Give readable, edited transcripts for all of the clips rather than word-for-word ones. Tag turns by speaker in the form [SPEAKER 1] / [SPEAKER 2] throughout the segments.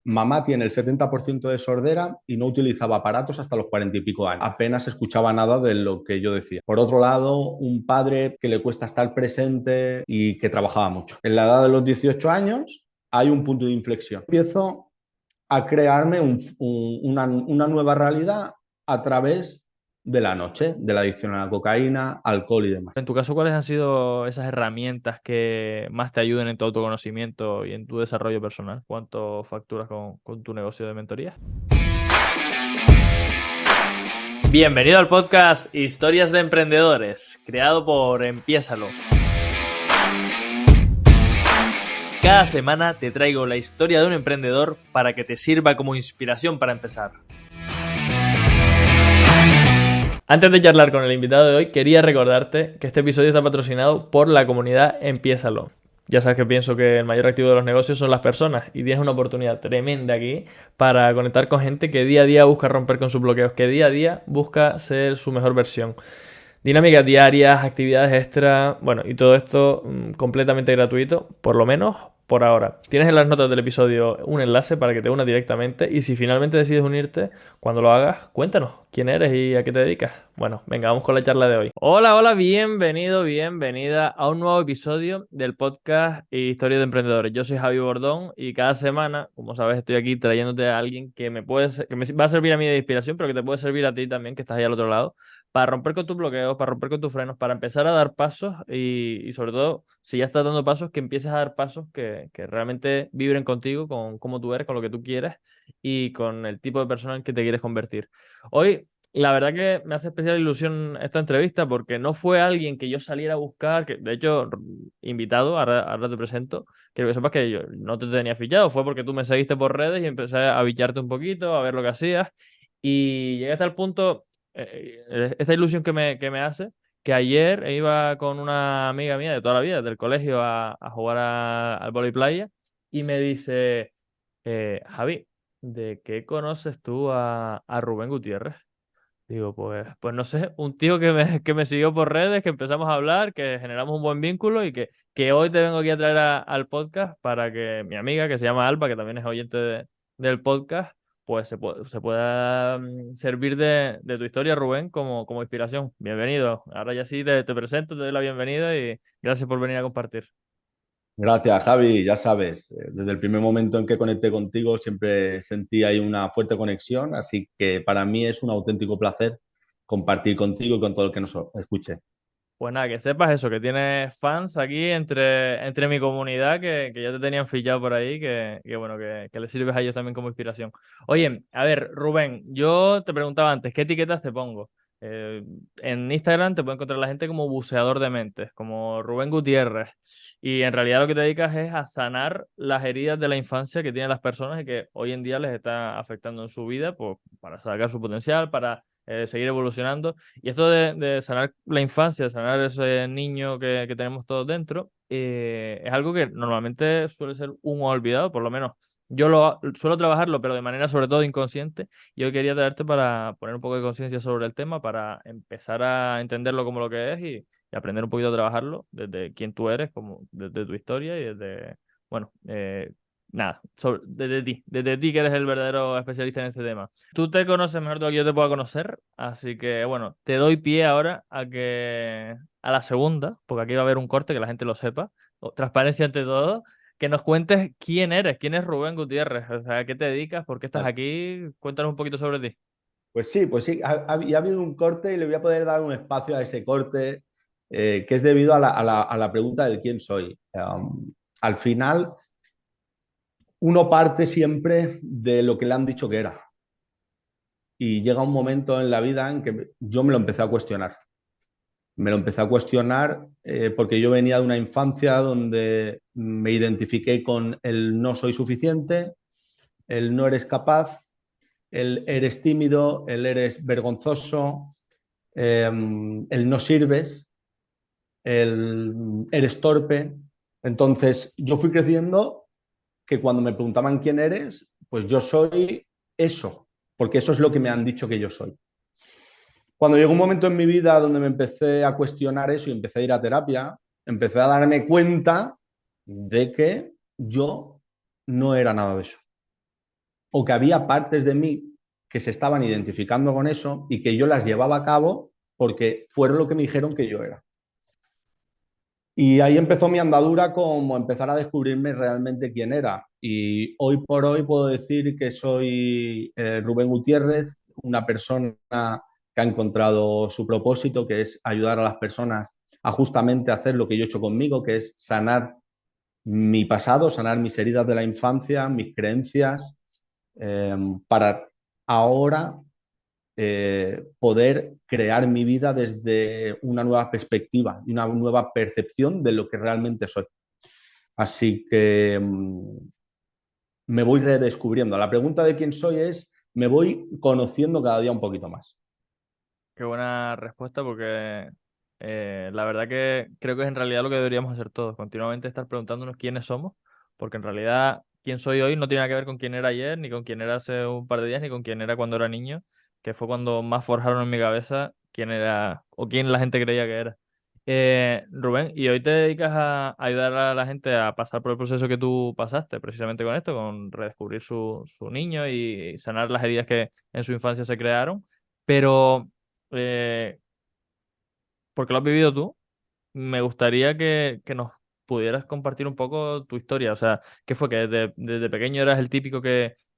[SPEAKER 1] Mamá tiene el 70% de sordera y no utilizaba aparatos hasta los 40 y pico años. Apenas escuchaba nada de lo que yo decía. Por otro lado, un padre que le cuesta estar presente y que trabajaba mucho. En la edad de los 18 años hay un punto de inflexión. Empiezo a crearme una nueva realidad a través de la noche, de la adicción a la cocaína, alcohol y demás.
[SPEAKER 2] En tu caso, ¿cuáles han sido esas herramientas que más te ayuden en tu autoconocimiento y en tu desarrollo personal? ¿Cuánto facturas con tu negocio de mentoría? Bienvenido al podcast Historias de Emprendedores, creado por Empiésalo. Cada semana te traigo la historia de un emprendedor para que te sirva como inspiración para empezar. Antes de charlar con el invitado de hoy, quería recordarte que este episodio está patrocinado por la comunidad Empiésalo. Ya sabes que pienso que el mayor activo de los negocios son las personas y tienes una oportunidad tremenda aquí para conectar con gente que día a día busca romper con sus bloqueos, que día a día busca ser su mejor versión. Dinámicas diarias, actividades extra, bueno, y todo esto completamente gratuito, por lo menos por ahora. Tienes en las notas del episodio un enlace para que te unas directamente y si finalmente decides unirte, cuando lo hagas, cuéntanos quién eres y a qué te dedicas. Bueno, venga, vamos con la charla de hoy. Hola, bienvenido, bienvenida a un nuevo episodio del podcast Historia de Emprendedores. Yo soy Javi Bordón y cada semana, como sabes, estoy aquí trayéndote a alguien que me va a servir a mí de inspiración, pero que te puede servir a ti también, que estás ahí al otro lado para romper con tus bloqueos, para romper con tus frenos, para empezar a dar pasos y sobre todo, si ya estás dando pasos, que empieces a dar pasos que realmente vibren contigo, con cómo tú eres, con lo que tú quieres y con el tipo de persona en que te quieres convertir. Hoy, la verdad que me hace especial ilusión esta entrevista porque no fue alguien que yo saliera a buscar, que de hecho, invitado, ahora te presento, quiero que sepas que yo no te tenía fichado, fue porque tú me seguiste por redes y empecé a bicharte un poquito, a ver lo que hacías. Y llegué hasta el punto esta ilusión que me hace, que ayer iba con una amiga mía de toda la vida, del colegio, a jugar al vóley playa, y me dice, Javi, ¿de qué conoces tú a Rubén Gutiérrez? Digo, pues no sé, un tío que me siguió por redes, que empezamos a hablar, que generamos un buen vínculo y que hoy te vengo aquí a traer al podcast para que mi amiga, que se llama Alba, que también es oyente del podcast, pues se pueda servir de tu historia, Rubén, como inspiración. Bienvenido. Ahora ya sí te presento, te doy la bienvenida y gracias por venir a compartir.
[SPEAKER 1] Gracias, Javi. Ya sabes, desde el primer momento en que conecté contigo siempre sentí ahí una fuerte conexión, así que para mí es un auténtico placer compartir contigo y con todo el que nos escuche.
[SPEAKER 2] Pues nada, que sepas eso, que tienes fans aquí entre mi comunidad que ya te tenían fichado por ahí, que bueno, que les sirves a ellos también como inspiración. Oye, a ver, Rubén, yo te preguntaba antes, ¿qué etiquetas te pongo? En Instagram te puede encontrar la gente como buceador de mentes, como Rubén Gutiérrez, y en realidad lo que te dedicas es a sanar las heridas de la infancia que tienen las personas y que hoy en día les está afectando en su vida, pues para sacar su potencial, para seguir evolucionando. Y esto de sanar la infancia, sanar ese niño que tenemos todos dentro, es algo que normalmente suele ser un olvidado, por lo menos yo suelo trabajarlo, pero de manera sobre todo inconsciente. Yo quería traerte para poner un poco de conciencia sobre el tema, para empezar a entenderlo como lo que es y aprender un poquito a trabajarlo desde quién tú eres, como desde tu historia y desde, bueno, nada, desde ti que eres el verdadero especialista en este tema. Tú te conoces mejor de lo que yo te pueda conocer, así que bueno, te doy pie ahora a la segunda, porque aquí va a haber un corte que la gente lo sepa, transparencia ante todo, que nos cuentes quién es Rubén Gutiérrez, o sea, ¿a qué te dedicas? ¿Por qué estás aquí? Cuéntanos un poquito sobre ti.
[SPEAKER 1] Pues sí, y ha habido un corte y le voy a poder dar un espacio a ese corte que es debido a la pregunta de quién soy. Al final, uno parte siempre de lo que le han dicho que era. Y llega un momento en la vida en que yo me lo empecé a cuestionar. Me lo empecé a cuestionar porque yo venía de una infancia donde me identifiqué con el no soy suficiente, el no eres capaz, el eres tímido, el eres vergonzoso, el no sirves, el eres torpe. Entonces yo fui creciendo que cuando me preguntaban quién eres, pues yo soy eso, porque eso es lo que me han dicho que yo soy. Cuando llegó un momento en mi vida donde me empecé a cuestionar eso y empecé a ir a terapia, empecé a darme cuenta de que yo no era nada de eso. o que había partes de mí que se estaban identificando con eso y que yo las llevaba a cabo porque fueron lo que me dijeron que yo era. Y ahí empezó mi andadura como empezar a descubrirme realmente quién era. Y hoy por hoy puedo decir que soy Rubén Gutiérrez, una persona que ha encontrado su propósito, que es ayudar a las personas a justamente hacer lo que yo he hecho conmigo, que es sanar mi pasado, sanar mis heridas de la infancia, mis creencias, para ahora poder crear mi vida desde una nueva perspectiva y una nueva percepción de lo que realmente soy. Así que me voy redescubriendo. La pregunta de quién soy es, me voy conociendo cada día un poquito más.
[SPEAKER 2] Qué buena respuesta porque la verdad que creo que es en realidad lo que deberíamos hacer todos, continuamente estar preguntándonos quiénes somos, porque en realidad quién soy hoy no tiene nada que ver con quién era ayer, ni con quién era hace un par de días, ni con quién era cuando era niño, que fue cuando más forjaron en mi cabeza quién era o quién la gente creía que era. Rubén, ¿y hoy te dedicas a ayudar a la gente a pasar por el proceso que tú pasaste, precisamente con esto, con redescubrir su niño y sanar las heridas que en su infancia se crearon? Pero eh, porque lo has vivido tú, me gustaría que nos pudieras compartir un poco tu historia. O sea, ¿qué fue? Que desde pequeño eras el típico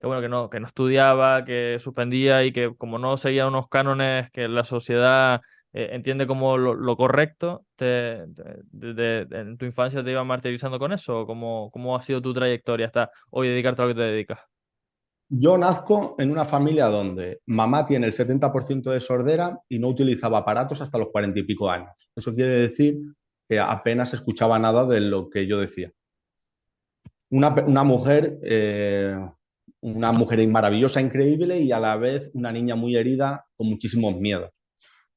[SPEAKER 2] bueno, que no estudiaba, que suspendía y que como no seguía unos cánones que la sociedad entiende como lo correcto, en tu infancia te iba martirizando con eso. ¿O cómo ha sido tu trayectoria hasta hoy dedicarte a lo que te dedicas?
[SPEAKER 1] Yo nazco en una familia donde mamá tiene el 70% de sordera y no utilizaba aparatos hasta los 40 y pico años. Eso quiere decir que apenas escuchaba nada de lo que yo decía. Una mujer, una mujer maravillosa, increíble y a la vez una niña muy herida con muchísimos miedos.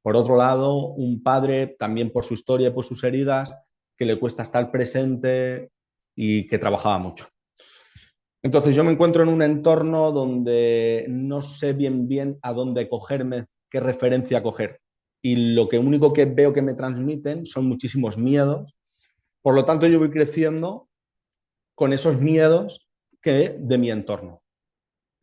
[SPEAKER 1] Por otro lado, un padre también por su historia y por sus heridas que le cuesta estar presente y que trabajaba mucho. Entonces yo me encuentro en un entorno donde no sé bien a dónde cogerme, qué referencia coger. Y lo que único que veo que me transmiten son muchísimos miedos. Por lo tanto, yo voy creciendo con esos miedos que de mi entorno.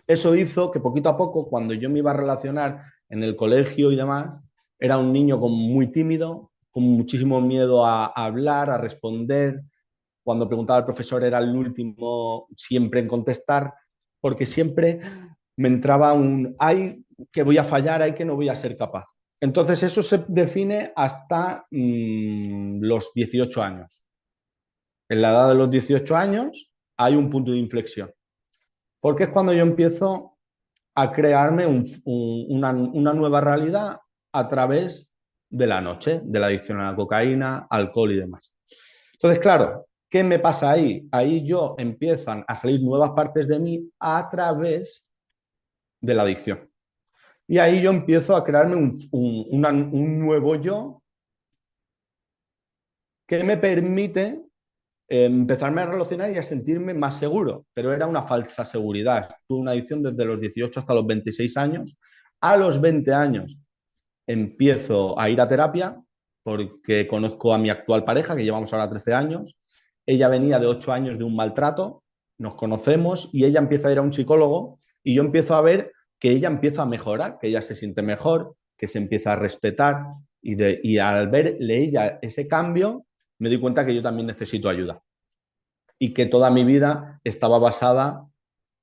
[SPEAKER 1] Eso hizo que poquito a poco, cuando yo me iba a relacionar en el colegio y demás, era un niño como muy tímido, con muchísimo miedo a hablar, a responder. Cuando preguntaba al profesor era el último siempre en contestar, porque siempre me entraba un, ay, que voy a fallar, ay, que no voy a ser capaz. Entonces eso se define hasta los 18 años. En la edad de los 18 años hay un punto de inflexión, porque es cuando yo empiezo a crearme una nueva realidad a través de la noche, de la adicción a la cocaína, alcohol y demás. Entonces, claro, ¿qué me pasa ahí? Ahí yo empiezan a salir nuevas partes de mí a través de la adicción. Y ahí yo empiezo a crearme un nuevo yo que me permite empezarme a relacionar y a sentirme más seguro, pero era una falsa seguridad. Tuve una adicción desde los 18 hasta los 26 años. A los 20 años empiezo a ir a terapia porque conozco a mi actual pareja, que llevamos ahora 13 años. Ella venía de 8 años de un maltrato, nos conocemos y ella empieza a ir a un psicólogo y yo empiezo a ver que ella empieza a mejorar, que ella se siente mejor, que se empieza a respetar y al verle ella ese cambio me di cuenta que yo también necesito ayuda y que toda mi vida estaba basada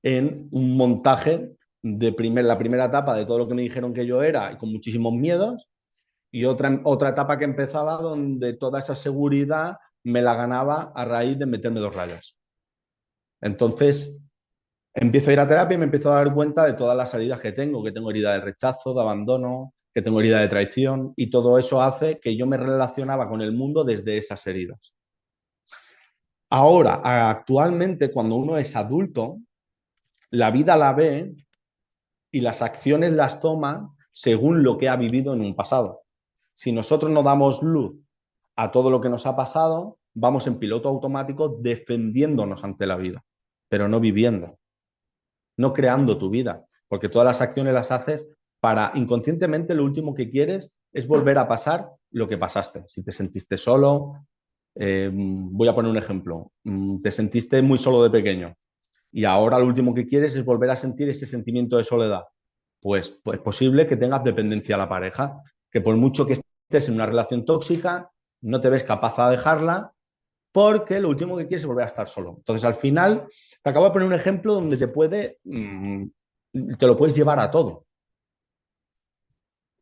[SPEAKER 1] en un montaje de la primera etapa de todo lo que me dijeron que yo era y con muchísimos miedos y otra etapa que empezaba donde toda esa seguridad me la ganaba a raíz de meterme dos rayas. Entonces empiezo a ir a terapia y me empiezo a dar cuenta de todas las heridas que tengo herida de rechazo, de abandono, que tengo herida de traición y todo eso hace que yo me relacionaba con el mundo desde esas heridas. Ahora, actualmente, cuando uno es adulto, la vida la ve y las acciones las toma según lo que ha vivido en un pasado. Si nosotros no damos luz a todo lo que nos ha pasado, vamos en piloto automático defendiéndonos ante la vida, pero no viviendo, no creando tu vida, porque todas las acciones las haces para inconscientemente lo último que quieres es volver a pasar lo que pasaste. Si te sentiste solo, voy a poner un ejemplo, te sentiste muy solo de pequeño y ahora lo último que quieres es volver a sentir ese sentimiento de soledad. Pues es posible que tengas dependencia a la pareja, que por mucho que estés en una relación tóxica, no te ves capaz de dejarla porque lo último que quieres es volver a estar solo. Entonces, al final, te acabo de poner un ejemplo donde te lo puedes llevar a todo.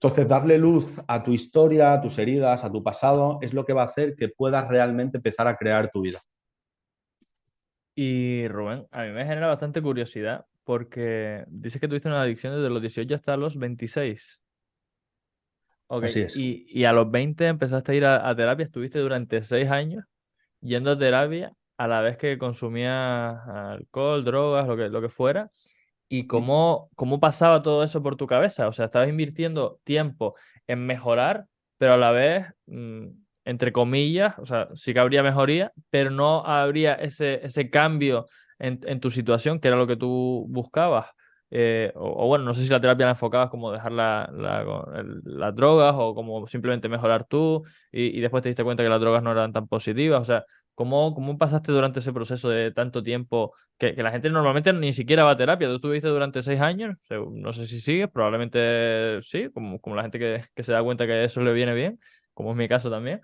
[SPEAKER 1] Entonces, darle luz a tu historia, a tus heridas, a tu pasado, es lo que va a hacer que puedas realmente empezar a crear tu vida.
[SPEAKER 2] Y Rubén, a mí me genera bastante curiosidad porque dices que tuviste una adicción desde los 18 hasta los 26. Ok,
[SPEAKER 1] Así es.
[SPEAKER 2] y a los 20 empezaste a ir a terapia, estuviste durante 6 años yendo a terapia a la vez que consumías alcohol, drogas, lo que fuera. ¿Y cómo pasaba todo eso por tu cabeza? O sea, estabas invirtiendo tiempo en mejorar, pero a la vez, entre comillas, o sea, sí que habría mejoría, pero no habría ese cambio en tu situación, que era lo que tú buscabas. O bueno, no sé si la terapia la enfocabas como dejar las drogas o como simplemente mejorar tú y después te diste cuenta que las drogas no eran tan positivas. O sea, ¿cómo pasaste durante ese proceso de tanto tiempo? Que la gente normalmente ni siquiera va a terapia. Tú estuviste durante 6 años, no sé si sigues, probablemente sí, como la gente que se da cuenta que eso le viene bien, como es mi caso también.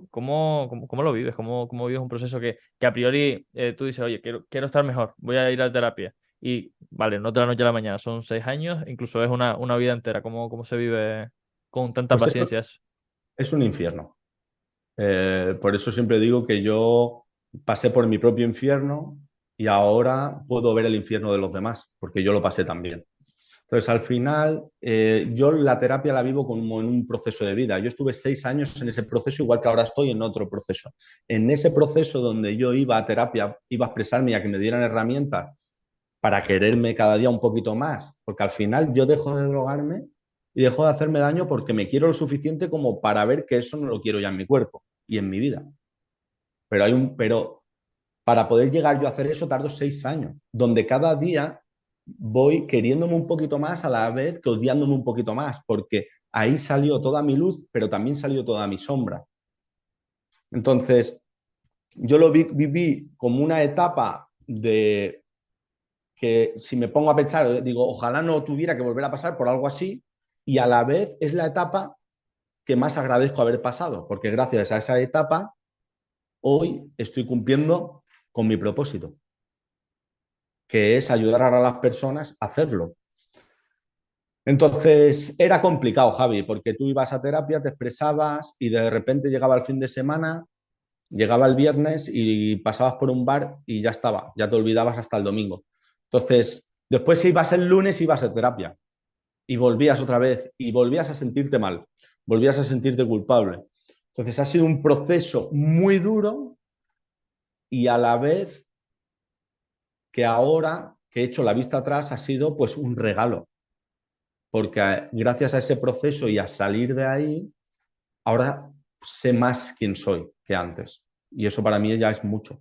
[SPEAKER 2] ¿Cómo lo vives? ¿Cómo vives un proceso que a priori tú dices, oye, quiero estar mejor, voy a ir a terapia? Y vale, no de la noche a la mañana, son 6 años, incluso es una vida entera. ¿Cómo se vive con tanta
[SPEAKER 1] Pues eso
[SPEAKER 2] paciencia eso?
[SPEAKER 1] es un infierno. Por eso siempre digo que yo pasé por mi propio infierno y ahora puedo ver el infierno de los demás, porque yo lo pasé también. Entonces, al final, yo la terapia la vivo como en un proceso de vida. Yo estuve 6 años en ese proceso, igual que ahora estoy en otro proceso. En ese proceso donde yo iba a terapia, iba a expresarme y a que me dieran herramientas para quererme cada día un poquito más, porque al final yo dejo de drogarme y dejo de hacerme daño porque me quiero lo suficiente como para ver que eso no lo quiero ya en mi cuerpo y en mi vida. Pero para poder llegar yo a hacer eso tardo 6 años, donde cada día voy queriéndome un poquito más a la vez que odiándome un poquito más, porque ahí salió toda mi luz, pero también salió toda mi sombra. Entonces, yo lo viví como una etapa de que si me pongo a pensar, digo, ojalá no tuviera que volver a pasar por algo así, y a la vez es la etapa que más agradezco haber pasado, porque gracias a esa etapa hoy estoy cumpliendo con mi propósito, que es ayudar a las personas a hacerlo. Entonces era complicado, Javi, porque tú ibas a terapia, te expresabas y de repente llegaba el fin de semana, llegaba el viernes y pasabas por un bar y ya estaba, ya te olvidabas hasta el domingo. Entonces, después si ibas el lunes, ibas a terapia y volvías otra vez y volvías a sentirte mal, volvías a sentirte culpable. Entonces ha sido un proceso muy duro y a la vez que ahora que he hecho la vista atrás ha sido pues un regalo, porque gracias a ese proceso y a salir de ahí, ahora sé más quién soy que antes. Y eso para mí ya es mucho.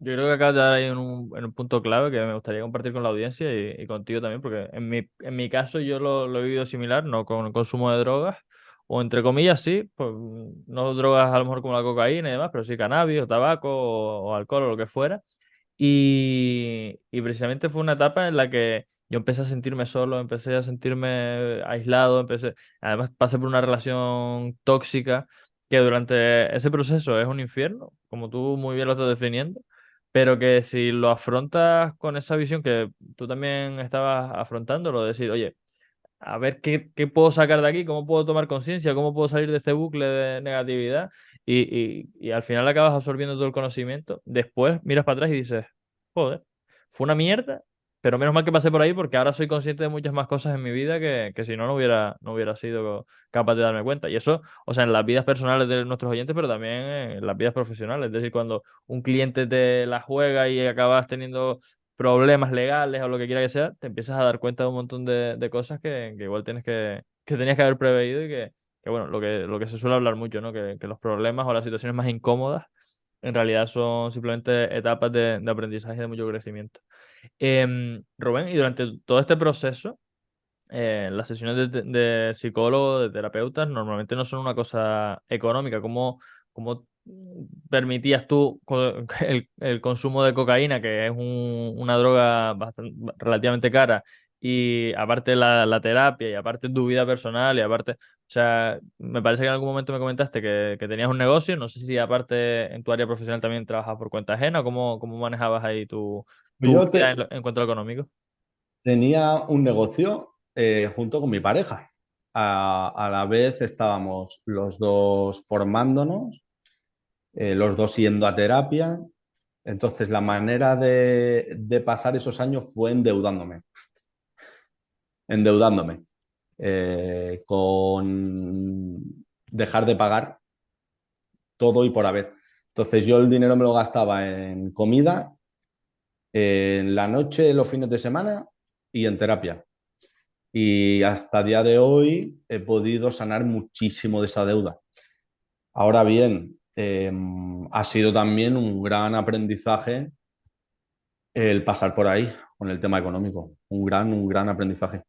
[SPEAKER 2] Yo creo que acabas de dar ahí en un punto clave que me gustaría compartir con la audiencia y contigo también, porque en mi caso yo lo he vivido similar, no con el consumo de drogas, o entre comillas sí, pues, no drogas a lo mejor como la cocaína y demás, pero sí cannabis o tabaco o alcohol o lo que fuera. Y precisamente fue una etapa en la que yo empecé a sentirme solo, empecé a sentirme aislado, además pasé por una relación tóxica que durante ese proceso es un infierno, como tú muy bien lo estás definiendo, pero que si lo afrontas con esa visión que tú también estabas afrontándolo, decir, oye, a ver qué puedo sacar de aquí, cómo puedo tomar conciencia, cómo puedo salir de este bucle de negatividad y al final acabas absorbiendo todo el conocimiento. Después miras para atrás y dices, joder, fue una mierda, pero menos mal que pasé por ahí porque ahora soy consciente de muchas más cosas en mi vida que si no, no hubiera sido capaz de darme cuenta. Y eso, o sea, en las vidas personales de nuestros oyentes, pero también en las vidas profesionales. Es decir, cuando un cliente te la juega y acabas teniendo problemas legales o lo que quiera que sea, te empiezas a dar cuenta de un montón de cosas que igual que tenías que haber preveído y que bueno, lo que se suele hablar mucho, ¿no? Que los problemas o las situaciones más incómodas en realidad son simplemente etapas de aprendizaje y de mucho crecimiento. Rubén, y durante todo este proceso, las sesiones de psicólogo, de terapeutas, normalmente no son una cosa económica. ¿Cómo permitías tú el consumo de cocaína, que es una droga relativamente cara, y aparte la terapia, y aparte tu vida personal, y aparte, o sea, me parece que en algún momento me comentaste que tenías un negocio, no sé si aparte en tu área profesional también trabajas por cuenta ajena, o cómo manejabas ahí tu
[SPEAKER 1] Yo
[SPEAKER 2] vida en cuanto a lo económico.
[SPEAKER 1] tenía un negocio junto con mi pareja. A la vez estábamos los dos formándonos, los dos yendo a terapia. Entonces, la manera de pasar esos años fue endeudándome, con dejar de pagar todo y por haber. Entonces, yo el dinero me lo gastaba en comida, en la noche, los fines de semana y en terapia. Y hasta día de hoy he podido sanar muchísimo de esa deuda. Ahora bien, ha sido también un gran aprendizaje el pasar por ahí con el tema económico. Un gran aprendizaje.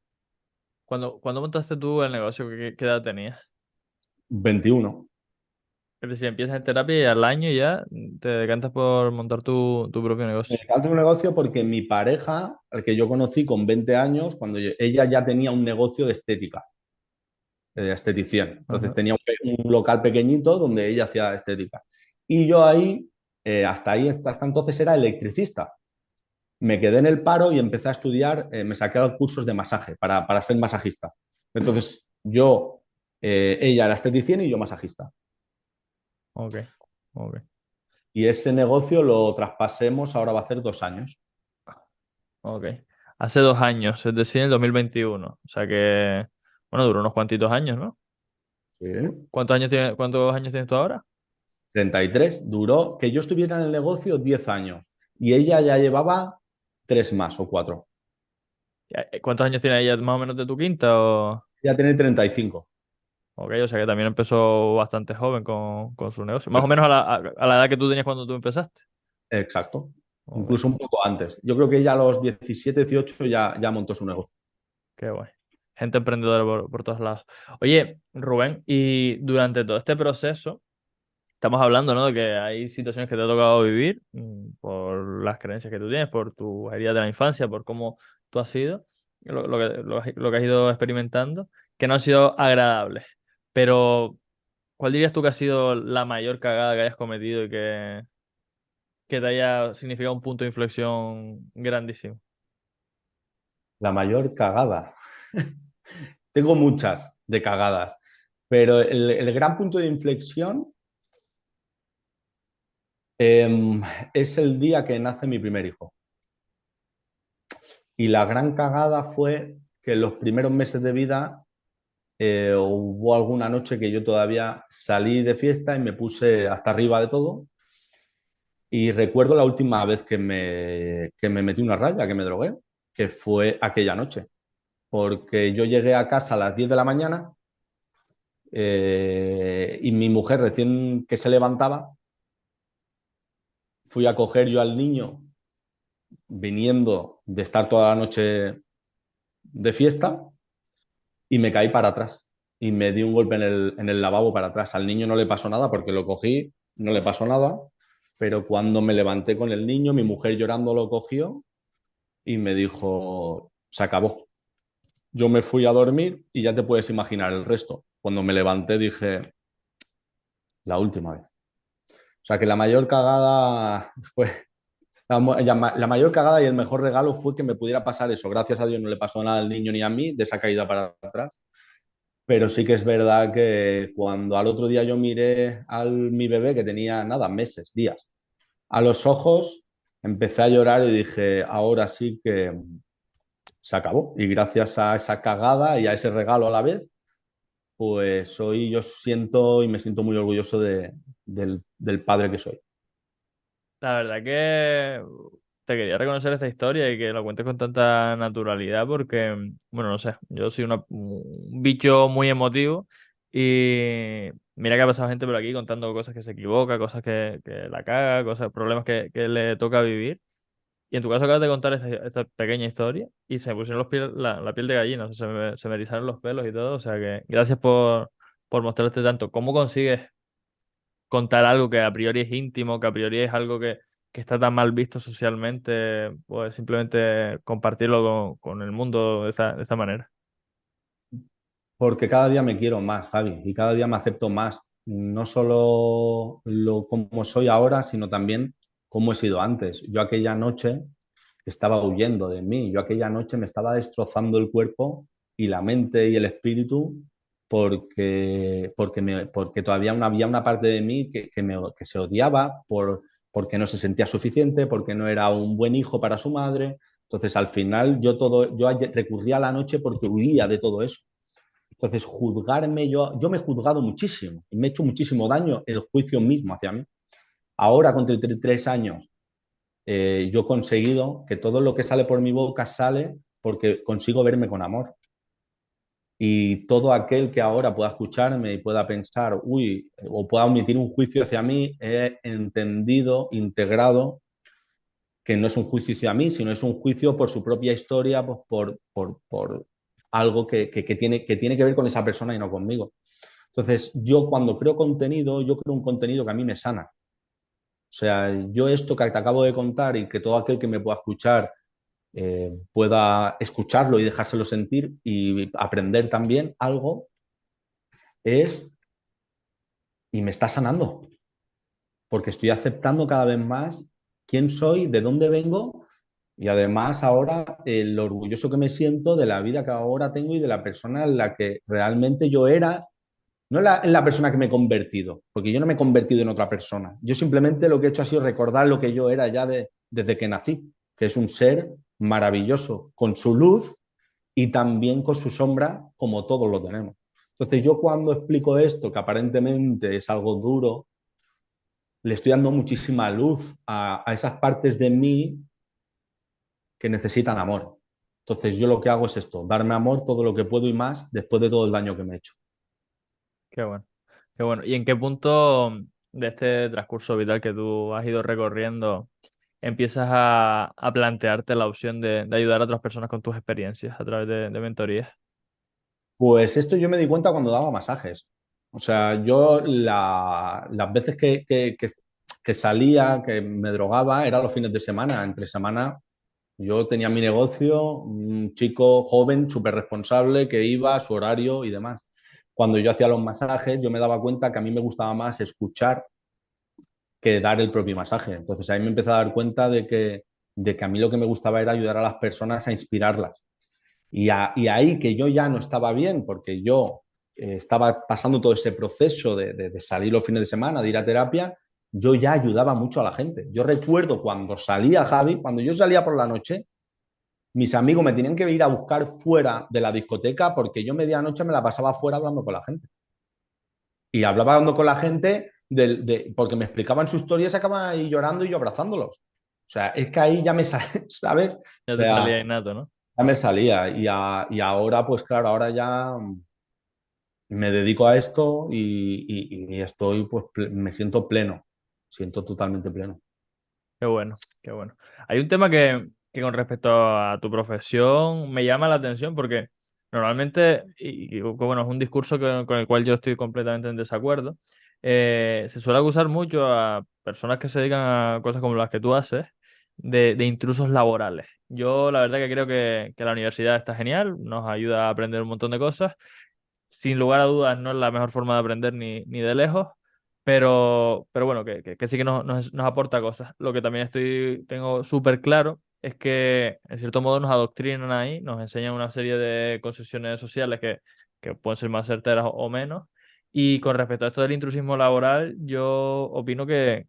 [SPEAKER 2] Cuando montaste tú el negocio, qué edad tenías?
[SPEAKER 1] 21.
[SPEAKER 2] Es decir, empiezas en terapia y al año ya te decantas por montar tu propio
[SPEAKER 1] Me
[SPEAKER 2] negocio.
[SPEAKER 1] encanta un negocio porque mi pareja, al que yo conocí con 20 años, ella ya tenía un negocio de estética, de esteticien. Entonces
[SPEAKER 2] Ajá.
[SPEAKER 1] tenía un local pequeñito donde ella hacía estética. Y yo hasta entonces era electricista. Me quedé en el paro y empecé a estudiar, me saqué los cursos de masaje para ser masajista. Entonces ella era esteticien y yo masajista.
[SPEAKER 2] Ok, ok,
[SPEAKER 1] Y ese negocio lo traspasemos, ahora va a hacer 2 años.
[SPEAKER 2] ok. Hace 2 años, es decir, en el 2021. O sea que, bueno, duró unos cuantitos años, ¿no?
[SPEAKER 1] Sí.
[SPEAKER 2] ¿Cuántos años tienes tú ahora?
[SPEAKER 1] 33 duró que yo estuviera en el negocio 10 años y ella ya llevaba 3 más o 4.
[SPEAKER 2] ¿Cuántos años tiene ella más o menos de tu quinta?
[SPEAKER 1] Ya tiene 35.
[SPEAKER 2] Ok, o sea que también empezó bastante joven con su negocio. Más o menos a la edad que tú tenías cuando tú empezaste.
[SPEAKER 1] Exacto.
[SPEAKER 2] Ok,
[SPEAKER 1] Incluso un poco antes. Yo creo que ella a los 17 18 ya montó su negocio.
[SPEAKER 2] qué guay. Gente emprendedora por todos lados. Oye, Rubén, y durante todo este proceso, estamos hablando, ¿no? De que hay situaciones que te ha tocado vivir por las creencias que tú tienes, por tu herida de la infancia, por cómo tú has sido, lo que has ido experimentando, que no han sido agradables. Pero, ¿cuál dirías tú que ha sido la mayor cagada que hayas cometido y que te haya significado un punto de inflexión grandísimo?
[SPEAKER 1] La mayor cagada. Tengo muchas de cagadas, pero el gran punto de inflexión eh, es el día que nace mi primer hijo. Y la gran cagada fue que en los primeros meses de vida hubo alguna noche que yo todavía salí de fiesta y me puse hasta arriba de todo. Y recuerdo la última vez que me metí una raya, que me drogué, que fue aquella noche. Porque yo llegué a casa a las 10 de la mañana y mi mujer recién que se levantaba, fui a coger yo al niño viniendo de estar toda la noche de fiesta y me caí para atrás y me di un golpe en el lavabo para atrás. Al niño no le pasó nada porque lo cogí, no le pasó nada, pero cuando me levanté con el niño, mi mujer llorando lo cogió y me dijo, se acabó. Yo me fui a dormir y ya te puedes imaginar el resto. Cuando me levanté dije, la última vez. O sea que la mayor cagada fue, la mayor cagada y el mejor regalo fue que me pudiera pasar eso. Gracias a Dios no le pasó nada al niño ni a mí de esa caída para atrás. Pero sí que es verdad que cuando al otro día yo miré a mi bebé, que tenía nada, meses, días, a los ojos, empecé a llorar y dije, ahora sí que se acabó. Y gracias a esa cagada y a ese regalo a la vez, pues hoy yo siento y me siento muy orgulloso del padre que soy.
[SPEAKER 2] La verdad que te quería reconocer esta historia y que lo cuentes con tanta naturalidad porque, bueno, no sé, yo soy un bicho muy emotivo y mira que ha pasado gente por aquí contando cosas que se equivoca, cosas que la caga, cosas, problemas que le toca vivir. Y en tu caso acabas de contar esta pequeña historia y se me pusieron la piel de gallina, o sea, se me erizaron los pelos y todo, o sea que gracias por mostrarte tanto. ¿Cómo consigues contar algo que a priori es íntimo, que a priori es algo que está tan mal visto socialmente, pues simplemente compartirlo con el mundo de esta manera.
[SPEAKER 1] Porque cada día me quiero más, Javi, y cada día me acepto más. No solo lo como soy ahora, sino también cómo he sido antes. Yo aquella noche estaba huyendo de mí. Yo aquella noche me estaba destrozando el cuerpo y la mente y el espíritu porque todavía había una parte de mí que se odiaba porque no se sentía suficiente, porque no era un buen hijo para su madre. Entonces, al final, yo recurría a la noche porque huía de todo eso. Entonces, juzgarme, yo me he juzgado muchísimo y me he hecho muchísimo daño el juicio mismo hacia mí. Ahora, con 33 años, yo he conseguido que todo lo que sale por mi boca sale porque consigo verme con amor. Y todo aquel que ahora pueda escucharme y pueda pensar, uy, o pueda omitir un juicio hacia mí, he entendido, integrado, que no es un juicio hacia mí, sino es un juicio por su propia historia, pues por algo que tiene que ver con esa persona y no conmigo. Entonces, yo cuando creo contenido, yo creo un contenido que a mí me sana. O sea, yo esto que te acabo de contar y que todo aquel que me pueda escuchar pueda escucharlo y dejárselo sentir y aprender también algo, es, y me está sanando, porque estoy aceptando cada vez más quién soy, de dónde vengo y además ahora el orgulloso que me siento de la vida que ahora tengo y de la persona en la que realmente yo era, no en la persona que me he convertido, porque yo no me he convertido en otra persona. Yo simplemente lo que he hecho ha sido recordar lo que yo era ya desde que nací, que es un ser maravilloso, con su luz y también con su sombra, como todos lo tenemos. Entonces yo cuando explico esto, que aparentemente es algo duro, le estoy dando muchísima luz a esas partes de mí que necesitan amor. Entonces yo lo que hago es esto, darme amor todo lo que puedo y más después de todo el daño que me he hecho.
[SPEAKER 2] Qué bueno, qué bueno. ¿Y en qué punto de este transcurso vital que tú has ido recorriendo empiezas a plantearte la opción de ayudar a otras personas con tus experiencias a través de mentorías?
[SPEAKER 1] Pues esto yo me di cuenta cuando daba masajes. O sea, yo las veces que salía, que me drogaba, era los fines de semana. Entre semana yo tenía mi negocio, un chico joven, súper responsable, que iba a su horario y demás. Cuando yo hacía los masajes, yo me daba cuenta que a mí me gustaba más escuchar que dar el propio masaje. Entonces ahí me empecé a dar cuenta de que a mí lo que me gustaba era ayudar a las personas a inspirarlas. Y ahí que yo ya no estaba bien, porque yo estaba pasando todo ese proceso de salir los fines de semana, de ir a terapia, yo ya ayudaba mucho a la gente. Yo recuerdo cuando salía Javi, cuando yo salía por la noche, mis amigos me tenían que ir a buscar fuera de la discoteca porque yo medianoche me la pasaba fuera hablando con la gente. Y hablaba hablando con la gente porque me explicaban su historia y se acababan ahí llorando y yo abrazándolos. O sea, es que ahí ya me sale, ¿sabes? O
[SPEAKER 2] Ya te salía
[SPEAKER 1] sea,
[SPEAKER 2] innato, ¿no?
[SPEAKER 1] ya me salía. Y ahora, pues claro, ahora ya me dedico a esto y estoy, pues me siento pleno, siento totalmente pleno.
[SPEAKER 2] Qué bueno, qué bueno. Hay un tema que con respecto a tu profesión me llama la atención porque normalmente, y bueno, es un discurso con el cual yo estoy completamente en desacuerdo, se suele acusar mucho a personas que se dedican a cosas como las que tú haces de intrusos laborales. Yo la verdad que creo que la universidad está genial, nos ayuda a aprender un montón de cosas, sin lugar a dudas no es la mejor forma de aprender ni de lejos, pero bueno, que sí que nos aporta cosas. Lo que también tengo súper claro es que en cierto modo nos adoctrinan ahí, nos enseñan una serie de concesiones sociales que pueden ser más certeras o menos. Y con respecto a esto del intrusismo laboral, yo opino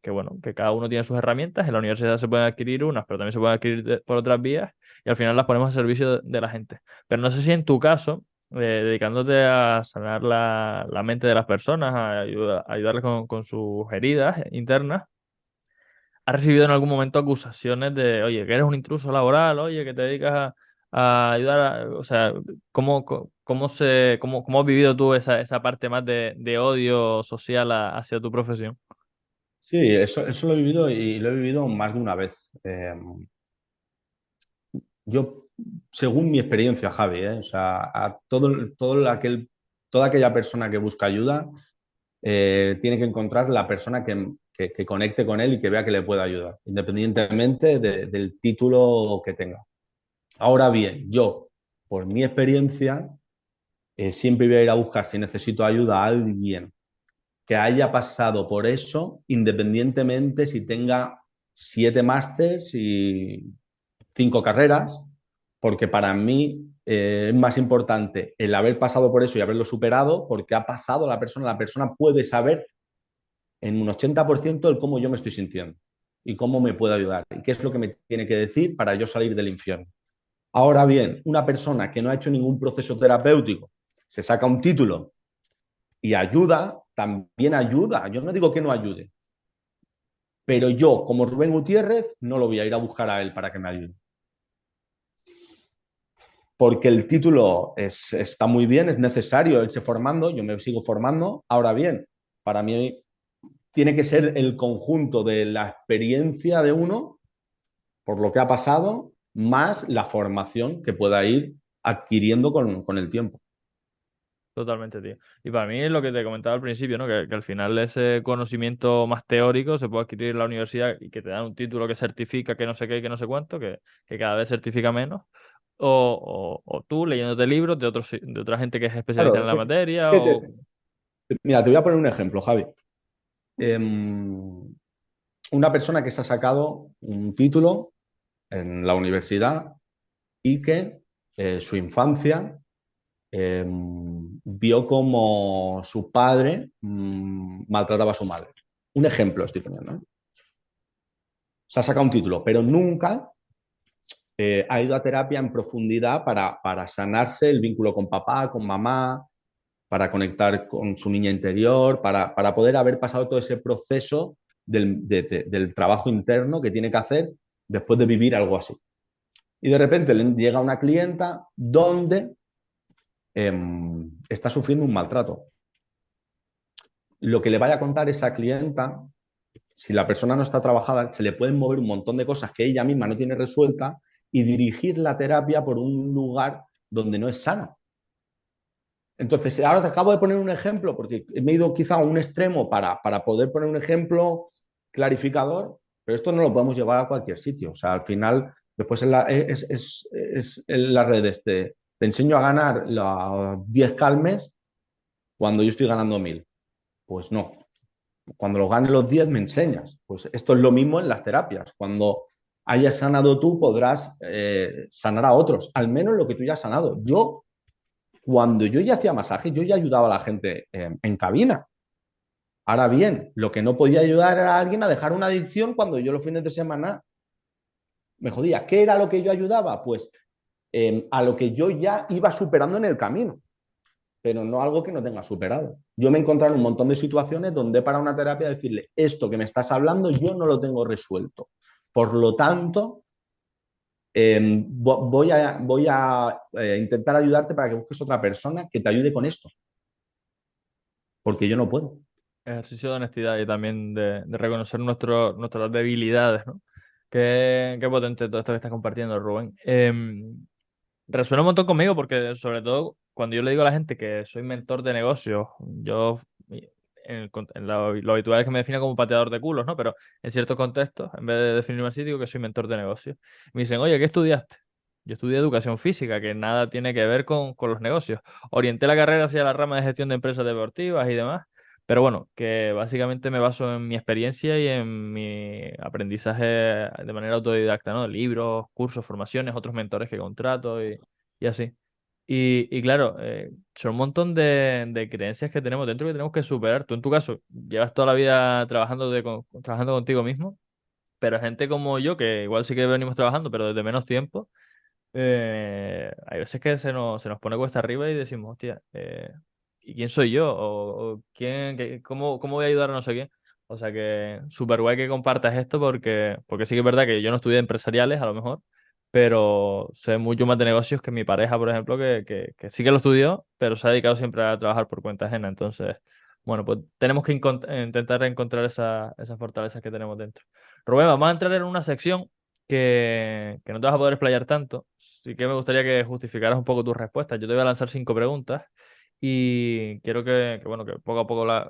[SPEAKER 2] bueno, que cada uno tiene sus herramientas. En la universidad se pueden adquirir unas, pero también se pueden adquirir por otras vías y al final las ponemos a servicio de la gente. Pero no sé si en tu caso dedicándote a sanar la mente de las personas, a ayudarles con sus heridas internas, ¿has recibido en algún momento acusaciones de, oye, que eres un intruso laboral, oye, que te dedicas a ayudar o sea, cómo has vivido tú esa parte más de odio social hacia tu profesión?
[SPEAKER 1] Sí, eso lo he vivido y lo he vivido más de una vez. Yo, según mi experiencia, Javi, o sea, a toda aquella persona que busca ayuda, tiene que encontrar la persona que conecte con él y que vea que le pueda ayudar, independientemente del título que tenga. Ahora bien, yo, por mi experiencia, siempre voy a ir a buscar, si necesito ayuda, a alguien que haya pasado por eso, independientemente si tenga 7 másters y 5 carreras, porque para mí es más importante el haber pasado por eso y haberlo superado, porque ha pasado la persona puede saber en un 80% el cómo yo me estoy sintiendo y cómo me puede ayudar y qué es lo que me tiene que decir para yo salir del infierno. Ahora bien, una persona que no ha hecho ningún proceso terapéutico, se saca un título y ayuda, también ayuda. Yo no digo que no ayude, pero yo, como Rubén Gutiérrez, no lo voy a ir a buscar a él para que me ayude. Porque el título está muy bien, es necesario irse formando, yo me sigo formando. Ahora bien, para mí tiene que ser el conjunto de la experiencia de uno, por lo que ha pasado, más la formación que pueda ir adquiriendo con el tiempo.
[SPEAKER 2] Totalmente, tío. Y para mí es lo que te comentaba al principio, ¿no? Que al final ese conocimiento más teórico se puede adquirir en la universidad y que te dan un título que certifica que no sé qué y que no sé cuánto, que cada vez certifica menos. O tú leyéndote libros de otros, de otra gente que es especialista
[SPEAKER 1] Claro,
[SPEAKER 2] en la materia.
[SPEAKER 1] mira, te voy a poner un ejemplo, Javi. Una persona que se ha sacado un título en la universidad y que su infancia vio como su padre maltrataba a su madre. Un ejemplo estoy poniendo. Se ha sacado un título, pero nunca ha ido a terapia en profundidad para sanarse el vínculo con papá, con mamá, para conectar con su niña interior, para poder haber pasado todo ese proceso del trabajo interno que tiene que hacer después de vivir algo así. Y de repente le llega una clienta donde está sufriendo un maltrato. Lo que le vaya a contar esa clienta, si la persona no está trabajada, se le pueden mover un montón de cosas que ella misma no tiene resuelta y dirigir la terapia por un lugar donde no es sana. Entonces, ahora te acabo de poner un ejemplo, porque me he ido quizá a un extremo para poder poner un ejemplo clarificador, pero esto no lo podemos llevar a cualquier sitio. O sea, al final, después en las redes te enseño a ganar los 10 calmes cuando yo estoy ganando 1000. Pues no. Cuando los ganes los 10 me enseñas. Pues esto es lo mismo en las terapias. Cuando hayas sanado tú, podrás sanar a otros, al menos lo que tú ya has sanado. Cuando yo ya hacía masajes, yo ya ayudaba a la gente en cabina. Ahora bien, lo que no podía ayudar era a alguien a dejar una adicción cuando yo los fines de semana me jodía. ¿Qué era lo que yo ayudaba? Pues a lo que yo ya iba superando en el camino, pero no algo que no tenga superado. Yo me he encontrado en un montón de situaciones donde para una terapia decirle, esto que me estás hablando yo no lo tengo resuelto. Por lo tanto, voy a intentar ayudarte para que busques otra persona que te ayude con esto, porque yo no puedo.
[SPEAKER 2] Ejercicio de honestidad y también de reconocer nuestras debilidades, ¿no? Qué potente todo esto que estás compartiendo, Rubén. Resuena un montón conmigo porque, sobre todo, cuando yo le digo a la gente que soy mentor de negocios, yo lo habitual es que me defina como pateador de culos, ¿no? Pero en ciertos contextos, en vez de definirme así, digo que soy mentor de negocios. Me dicen, oye, ¿qué estudiaste? Yo estudié educación física, que nada tiene que ver con los negocios. Orienté la carrera hacia la rama de gestión de empresas deportivas y demás. Pero bueno, que básicamente me baso en mi experiencia y en mi aprendizaje de manera autodidacta, ¿no? Libros, cursos, formaciones, otros mentores que contrato y así. Y claro, son un montón de creencias que tenemos dentro que tenemos que superar. Tú en tu caso llevas toda la vida trabajando contigo mismo, pero gente como yo, que igual sí que venimos trabajando, pero desde menos tiempo, hay veces que se nos pone cuesta arriba y decimos, hostia, ¿y quién soy yo? O cómo voy a ayudar a no sé quién. O sea que súper guay que compartas esto porque sí que es verdad que yo no estudié empresariales a lo mejor, pero sé mucho más de negocios que mi pareja, por ejemplo, que sí que lo estudió, pero se ha dedicado siempre a trabajar por cuenta ajena. Entonces, bueno, pues tenemos que intentar encontrar esas fortalezas que tenemos dentro. Rubén, vamos a entrar en una sección que no te vas a poder explayar tanto. Sí que me gustaría que justificaras un poco tus respuestas. Yo te voy a lanzar 5 preguntas y quiero bueno, que poco a poco la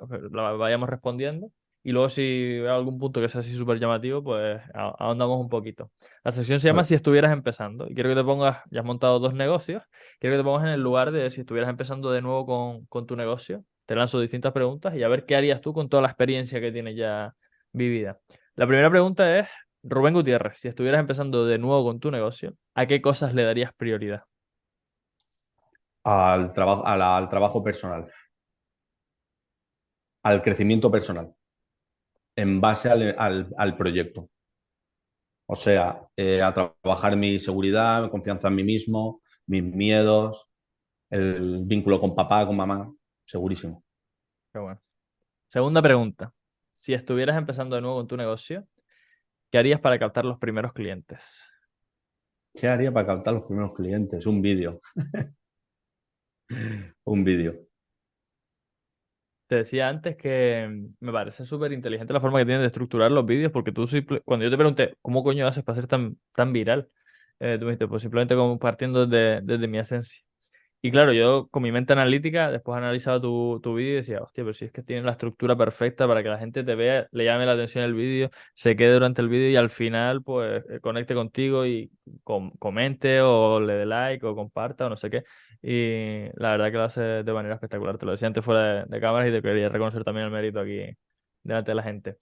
[SPEAKER 2] vayamos respondiendo. Y luego si veo algún punto que sea así súper llamativo, pues ahondamos un poquito. La sección se llama
[SPEAKER 1] Vale.
[SPEAKER 2] Si estuvieras empezando. Y quiero que te pongas, ya has montado dos negocios, quiero que te pongas en el lugar de si estuvieras empezando de nuevo con tu negocio. Te lanzo distintas preguntas y a ver qué harías tú con toda la experiencia que tienes ya vivida. La primera pregunta es, Rubén Gutiérrez, si estuvieras empezando de nuevo con tu negocio, ¿a qué cosas le darías prioridad?
[SPEAKER 1] Al trabajo, al trabajo personal, al crecimiento personal, en base al proyecto. O sea, a trabajar mi seguridad, mi confianza en mí mismo, mis miedos, el vínculo con papá, con mamá, segurísimo.
[SPEAKER 2] Qué bueno. Segunda pregunta. Si estuvieras empezando de nuevo con tu negocio, ¿qué harías para captar los primeros clientes?
[SPEAKER 1] ¿Qué haría para captar los primeros clientes? Un vídeo, un vídeo.
[SPEAKER 2] Te decía antes que me parece súper inteligente la forma que tienes de estructurar los vídeos, porque cuando yo te pregunté, ¿cómo coño haces para ser tan viral? Tú me dijiste, pues simplemente compartiendo desde mi esencia. Y claro, yo con mi mente analítica, después analizaba tu vídeo y decía, hostia, pero si es que tiene la estructura perfecta para que la gente te vea, le llame la atención el vídeo, se quede durante el vídeo y al final, pues, conecte contigo y comente o le dé like o comparta o no sé qué. Y la verdad que lo hace de manera espectacular. Te lo decía antes fuera de cámaras y te quería reconocer también el mérito aquí delante de la gente.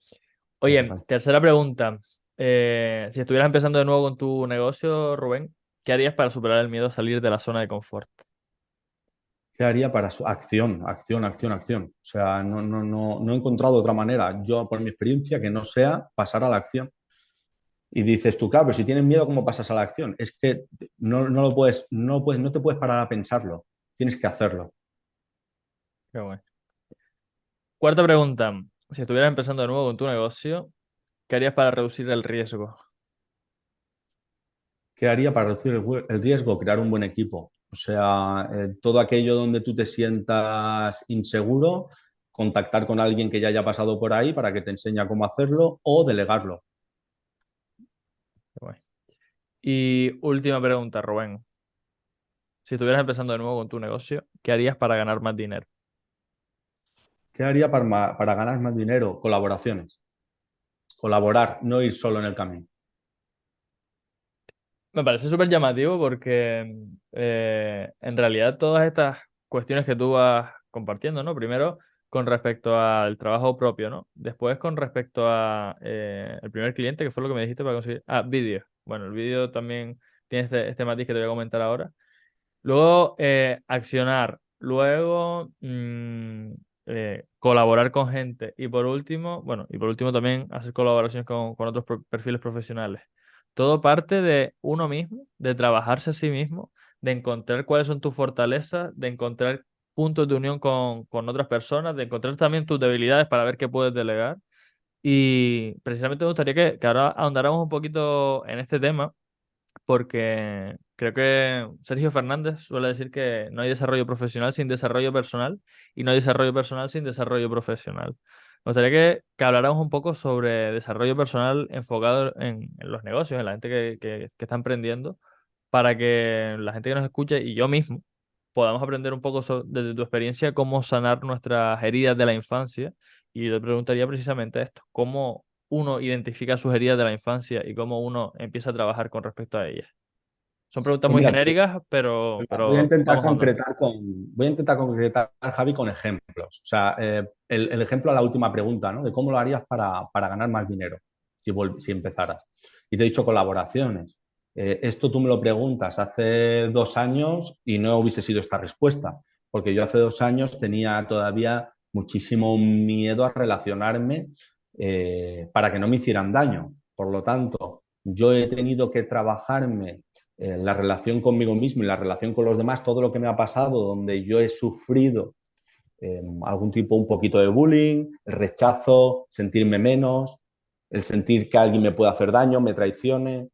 [SPEAKER 2] Oye,
[SPEAKER 1] Vale.
[SPEAKER 2] tercera pregunta. Si estuvieras empezando de nuevo con tu negocio, Rubén, ¿qué harías para superar el miedo a salir de la zona de confort?
[SPEAKER 1] ¿Qué haría para su acción, acción, acción, acción? O sea, no he encontrado otra manera, yo por mi experiencia, que no sea pasar a la acción. Y dices tú, claro, pero si tienes miedo, ¿cómo pasas a la acción? Es que no lo puedes, no te puedes parar a pensarlo, tienes que hacerlo.
[SPEAKER 2] Qué bueno. Cuarta pregunta. Si estuvieras empezando de nuevo con tu negocio, ¿qué harías para reducir el riesgo?
[SPEAKER 1] ¿Qué haría para reducir el riesgo? Crear un buen equipo. O sea, todo aquello donde tú te sientas inseguro, contactar con alguien que ya haya pasado por ahí para que te enseñe cómo hacerlo o delegarlo.
[SPEAKER 2] Qué bueno. Y última pregunta, Rubén. Si estuvieras empezando de nuevo con tu negocio, ¿qué harías para ganar más dinero?
[SPEAKER 1] ¿Qué haría para ganar más dinero? Colaboraciones. Colaborar, no ir solo en el camino.
[SPEAKER 2] Me parece súper llamativo porque en realidad todas estas cuestiones que tú vas compartiendo, ¿no? Primero con respecto al trabajo propio, ¿no? Después con respecto a el primer cliente, que fue lo que me dijiste para conseguir. Ah, vídeo. Bueno, el vídeo también tiene este matiz que te voy a comentar ahora. Luego, accionar. Luego, colaborar con gente. Y por último, bueno, y por último también hacer colaboraciones con otros perfiles profesionales. Todo parte de uno mismo, de trabajarse a sí mismo, de encontrar cuáles son tus fortalezas, de encontrar puntos de unión con otras personas, de encontrar también tus debilidades para ver qué puedes delegar. Y precisamente me gustaría que ahora ahondáramos un poquito en este tema porque creo que Sergio Fernández suele decir que no hay desarrollo profesional sin desarrollo personal y no hay desarrollo personal sin desarrollo profesional. Me gustaría que habláramos un poco sobre desarrollo personal enfocado en los negocios, en la gente que está emprendiendo, para que la gente que nos escuche y yo mismo podamos aprender un poco desde tu experiencia cómo sanar nuestras heridas de la infancia. Y yo te preguntaría precisamente esto, ¿cómo uno identifica sus heridas de la infancia y cómo uno empieza a trabajar con respecto a ellas? Son preguntas
[SPEAKER 1] Pues
[SPEAKER 2] muy
[SPEAKER 1] mira,
[SPEAKER 2] genéricas,
[SPEAKER 1] voy a intentar
[SPEAKER 2] vamos ahondando.
[SPEAKER 1] concretar voy a intentar concretar, Javi, con ejemplos. O sea, el ejemplo a la última pregunta, ¿no? De cómo lo harías para ganar más dinero si empezaras. Y te he dicho colaboraciones. Esto tú me lo preguntas hace 2 años y no hubiese sido esta respuesta, porque yo hace 2 años tenía todavía muchísimo miedo a relacionarme para que no me hicieran daño. Por lo tanto, yo he tenido que trabajarme la relación conmigo mismo y la relación con los demás, todo lo que me ha pasado, donde yo he sufrido algún tipo, un poquito de bullying, el rechazo, sentirme menos, el sentir que alguien me puede hacer daño, me traicione.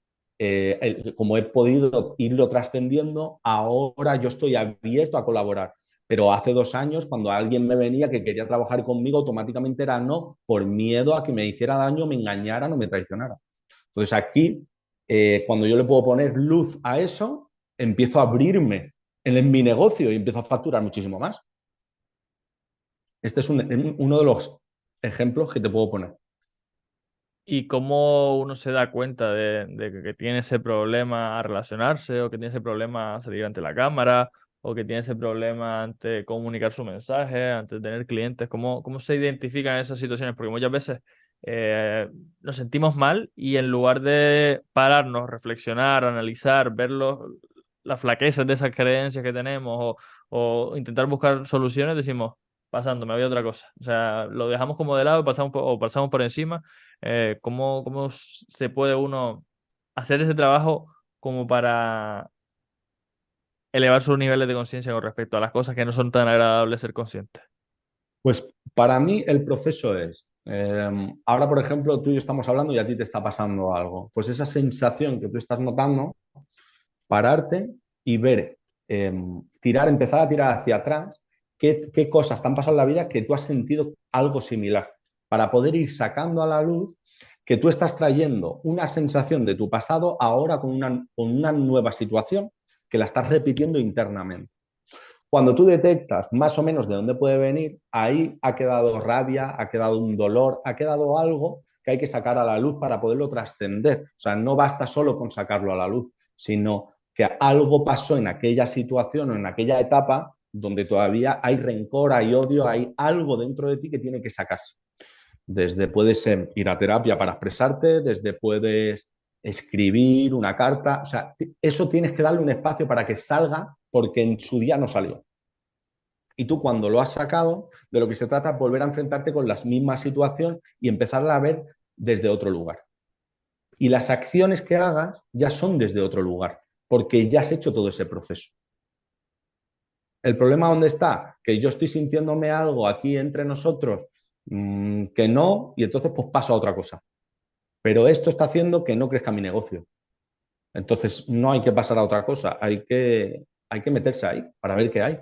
[SPEAKER 1] Como he podido irlo trascendiendo, ahora yo estoy abierto a colaborar. Pero hace 2 años, cuando alguien me venía que quería trabajar conmigo, automáticamente era no, por miedo a que me hiciera daño, me engañaran o me traicionara. Entonces aquí, cuando yo le puedo poner luz a eso, empiezo a abrirme en mi negocio y empiezo a facturar muchísimo más. Este es uno de los ejemplos que te puedo poner.
[SPEAKER 2] ¿Y cómo uno se da cuenta de que tiene ese problema a relacionarse o que tiene ese problema a salir ante la cámara o que tiene ese problema ante comunicar su mensaje, ante tener clientes? ¿Cómo se identifican esas situaciones? Porque muchas veces nos sentimos mal y en lugar de pararnos, reflexionar, analizar, ver las flaquezas de esas creencias que tenemos o intentar buscar soluciones, decimos, pasando, me voy a otra cosa. O sea, lo dejamos como de lado o pasamos por encima. ¿Cómo se puede uno hacer ese trabajo como para elevar sus niveles de conciencia con respecto a las cosas que no son tan agradables ser conscientes?
[SPEAKER 1] Pues para mí el proceso es, ahora por ejemplo tú y yo estamos hablando y a ti te está pasando algo, pues esa sensación que tú estás notando, pararte y ver, empezar a tirar hacia atrás qué cosas te han pasado en la vida que tú has sentido algo similar, para poder ir sacando a la luz que tú estás trayendo una sensación de tu pasado ahora con una nueva situación que la estás repitiendo internamente. Cuando tú detectas más o menos de dónde puede venir, ahí ha quedado rabia, ha quedado un dolor, ha quedado algo que hay que sacar a la luz para poderlo trascender. O sea, no basta solo con sacarlo a la luz, sino que algo pasó en aquella situación o en aquella etapa donde todavía hay rencor, hay odio, hay algo dentro de ti que tiene que sacarse. Desde puedes ir a terapia para expresarte, desde puedes escribir una carta, o sea, eso tienes que darle un espacio para que salga porque en su día no salió. Y tú cuando lo has sacado, de lo que se trata es volver a enfrentarte con la misma situación y empezarla a ver desde otro lugar. Y las acciones que hagas ya son desde otro lugar, porque ya has hecho todo ese proceso. ¿El problema dónde está? Que yo estoy sintiéndome algo aquí entre nosotros que no, y entonces pues paso a otra cosa. Pero esto está haciendo que no crezca mi negocio. Entonces no hay que pasar a otra cosa, hay que meterse ahí para ver qué hay.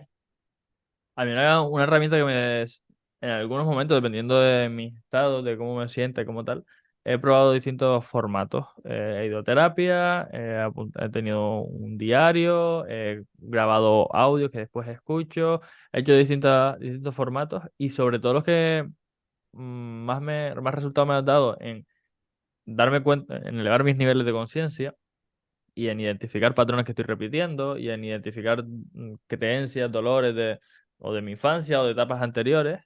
[SPEAKER 2] A mí una herramienta en algunos momentos, dependiendo de mi estado, de cómo me siente, como tal, he probado distintos formatos. He ido a terapia, he tenido un diario, he grabado audios que después escucho, he hecho distintos formatos y sobre todo los que más resultado me han dado en darme cuenta, en elevar mis niveles de conciencia y en identificar patrones que estoy repitiendo y en identificar creencias, dolores o de mi infancia o de etapas anteriores,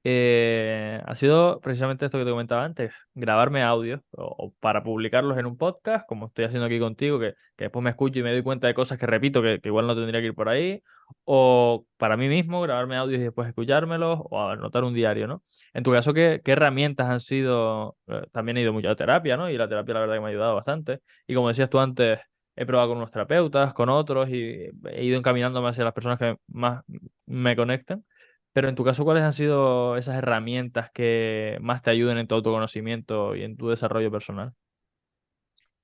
[SPEAKER 2] ha sido precisamente esto que te comentaba antes, grabarme audios o para publicarlos en un podcast, como estoy haciendo aquí contigo, que después me escucho y me doy cuenta de cosas que repito que igual no tendría que ir por ahí, o para mí mismo grabarme audios y después escuchármelos, o anotar un diario, ¿no? En tu caso, ¿qué herramientas han sido? También he ido mucho a terapia, ¿no? Y la terapia la verdad que me ha ayudado bastante. Y como decías tú antes, he probado con unos terapeutas, con otros, y he ido encaminándome hacia las personas que más me conectan. Pero en tu caso, ¿cuáles han sido esas herramientas que más te ayuden en tu autoconocimiento y en tu desarrollo personal?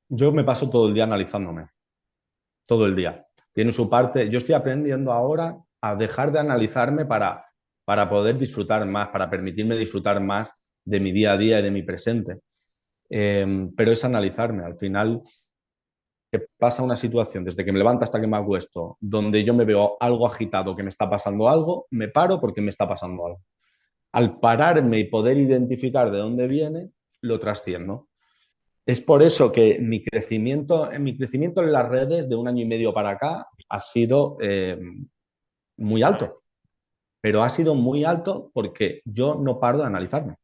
[SPEAKER 1] Yo me paso todo el día analizándome, todo el día. Tiene su parte, yo estoy aprendiendo ahora a dejar de analizarme para poder disfrutar más, para permitirme disfrutar más de mi día a día y de mi presente. Pero es analizarme. Al final pasa una situación, desde que me levanto hasta que me acuesto, donde yo me veo algo agitado, que me está pasando algo, me paro porque me está pasando algo. Al pararme y poder identificar de dónde viene, lo trasciendo. Es por eso que mi crecimiento en las redes de un año y medio para acá ha sido muy alto, pero ha sido muy alto porque yo no paro de analizarme.